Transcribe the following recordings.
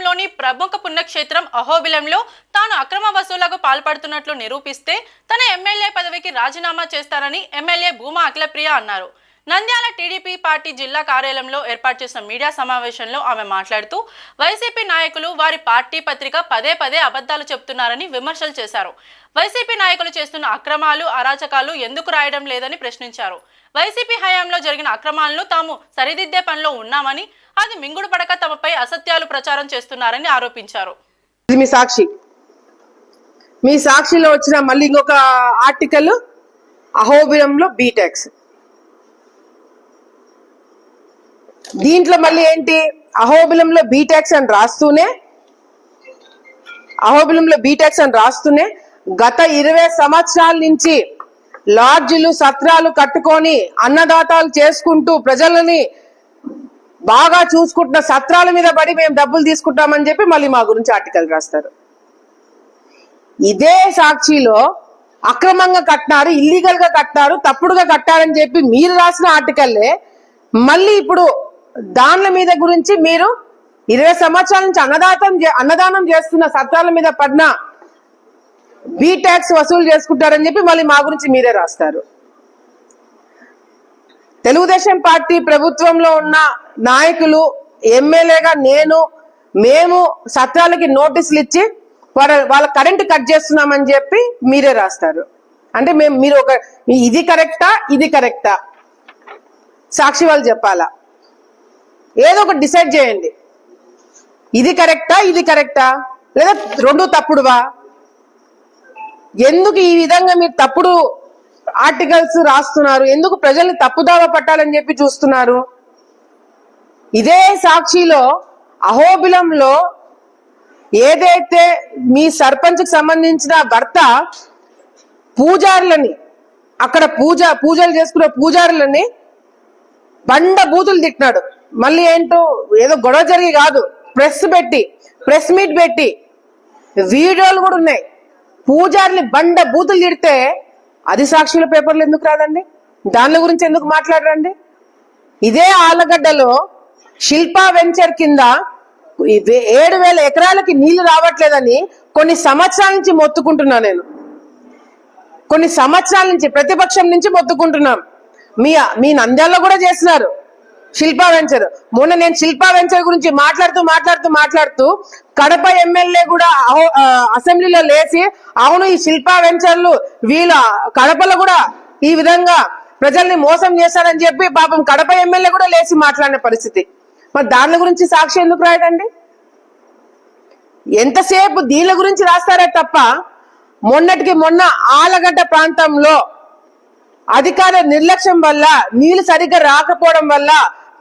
రాష్ట్రంలోని ప్రముఖ పుణ్యక్షేత్రం అహోబిలంలో తాను అక్రమ వసూళ్లకు పాల్పడుతున్నట్లు నిరూపిస్తే తన ఎమ్మెల్యే పదవికి రాజీనామా చేస్తారని ఎమ్మెల్యే భూమా అఖిలప్రియ అన్నారు. నంద్యాల టీడీపీ పార్టీ జిల్లా కార్యాలయంలో ఏర్పాటు చేసిన మీడియా సమావేశంలో ఆమె మాట్లాడుతూ వైసీపీ నాయకులు వారి పార్టీ పత్రిక పదే పదే అబద్ధాలు చెబుతున్నారని విమర్శలు చేశారు. వైసీపీ నాయకులు చేస్తున్న అక్రమాలు అరాచకాలు ఎందుకు రాయడం లేదని ప్రశ్నించారు. వైసీపీ హయాంలో జరిగిన అక్రమాలను తాము సరిదిద్దే పనిలో ఉన్నామని, అది మింగుడు పడక తమపై అసత్యాలు ప్రచారం చేస్తున్నారని ఆరోపించారు. మీ సాక్షిలో వచ్చిన మళ్ళీ ఇంకొక ఆర్టికల్ అహోబిలంలో బీటెక్స్. దీంట్లో మళ్ళీ ఏంటి, అహోబిలంలో బీటెక్స్ అని రాస్తూనే గత 20 సంవత్సరాల నుంచి లాడ్జిలు సత్రాలు కట్టుకొని అన్నదాతాలు చేసుకుంటూ ప్రజలని బాగా చూసుకుంటున్న సత్రాల మీద పడి మేము డబ్బులు తీసుకుంటామని చెప్పి మళ్ళీ మా గురించి ఆర్టికల్ రాస్తారు. ఇదే సాక్షిలో అక్రమంగా కట్టినారు, ఇల్లీగల్ గా కట్టారు, తప్పుడుగా కట్టారని చెప్పి మీరు రాసిన ఆర్టికల్లే మళ్ళీ ఇప్పుడు దానిల మీద గురించి మీరు 20 సంవత్సరాల నుంచి అన్నదానం చేస్తున్న సత్రాల మీద పడిన బీ ట్యాక్స్ వసూలు చేసుకుంటారని చెప్పి మళ్ళీ మా గురించి మీరే రాస్తారు. తెలుగుదేశం పార్టీ ప్రభుత్వంలో ఉన్న నాయకులు, ఎమ్మెల్యేగా మేము సత్రాలకి నోటీసులు ఇచ్చి వాళ్ళ కరెంట్ కట్ చేస్తున్నామని చెప్పి మీరే రాస్తారు. అంటే మీరు ఇది కరెక్టా సాక్షి వాళ్ళు చెప్పాలా? ఏదో ఒకటి డిసైడ్ చేయండి. ఇది కరెక్టా లేదా రెండు తప్పుడువా? ఎందుకు ఈ విధంగా మీరు తప్పుడు ఆర్టికల్స్ రాస్తున్నారు? ఎందుకు ప్రజల్ని తప్పుదావ పట్టాలని చెప్పి చూస్తున్నారు? ఇదే సాక్షిలో అహోబిలంలో ఏదైతే మీ సర్పంచ్ కి సంబంధించిన భర్త పూజారులని, అక్కడ పూజలు చేసుకున్న పూజారులని బండ బూతులు తిట్టినాడు. మళ్ళీ ఏంటో ఏదో గొడవ జరిగి కాదు, ప్రెస్ మీట్ పెట్టి వీడియోలు కూడా ఉన్నాయి. పూజారుని బండ బూతులు తిడితే అది సాక్షుల పేపర్లు ఎందుకు రాదండి? దాని గురించి ఎందుకు మాట్లాడరండి? ఇదే ఆలగడ్డలో శిల్పా వెంచర్ కింద 7,000 ఎకరాలకి నీళ్లు రావట్లేదని కొన్ని సంవత్సరాల నుంచి మొత్తుకుంటున్నా. నేను కొన్ని సంవత్సరాల నుంచి ప్రతిపక్షం నుంచి మొత్తుకుంటున్నాం. మీ నంద్యాలలో కూడా చేస్తున్నారు శిల్పా వెంచర్. మొన్న నేను శిల్పా వెంచర్ గురించి మాట్లాడుతూ కడప ఎమ్మెల్యే కూడా అసెంబ్లీలో లేచి అవును ఈ శిల్పా వెంచర్లు వీళ్ళ కడపలో కూడా ఈ విధంగా ప్రజల్ని మోసం చేశారని చెప్పి పాపం కడప ఎమ్మెల్యే కూడా లేచి మాట్లాడిన పరిస్థితి. మరి దాని గురించి సాక్షి ఎందుకు రాయదండి? ఎంతసేపు దీని గురించి రాస్తారే తప్ప మొన్న ఆలగడ్డ ప్రాంతంలో అధికార నిర్లక్ష్యం వల్ల నీళ్లు సరిగ్గా రాకపోవడం వల్ల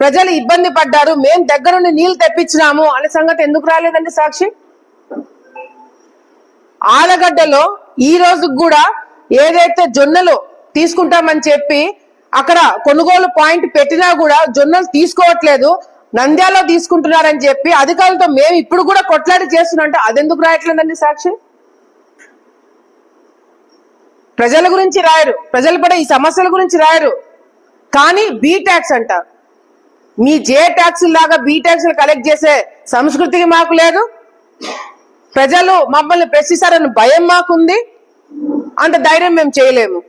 ప్రజలు ఇబ్బంది పడ్డారు, మేం దగ్గరుండి నీళ్లు తెప్పించినాము అనే సంగతి ఎందుకు రాలేదండి సాక్షి? ఆలగడ్డలో ఈ రోజు కూడా ఏదైతే జొన్నలు తీసుకుంటామని చెప్పి అక్కడ కొనుగోలు పాయింట్ పెట్టినా కూడా జొన్నలు తీసుకోవట్లేదు, నంద్యాలలో తీసుకుంటున్నారని చెప్పి అధికారులతో మేము ఇప్పుడు కూడా కొట్లాడి చేస్తున్నా, అదెందుకు రాయట్లేదండి సాక్షి? ప్రజల గురించి రాయరు, ప్రజలు పడే ఈ సమస్యల గురించి రాయరు. కానీ బీ ట్యాక్స్ అంట, మీ జే ట్యాక్స్ లాగా బీ ట్యాక్స్ కలెక్ట్ చేసే సంస్కృతికి మాకు లేదు. ప్రజలు మమ్మల్ని ప్రశ్నిస్తారని భయం మాకుంది, అంత ధైర్యం మేము చేయలేము.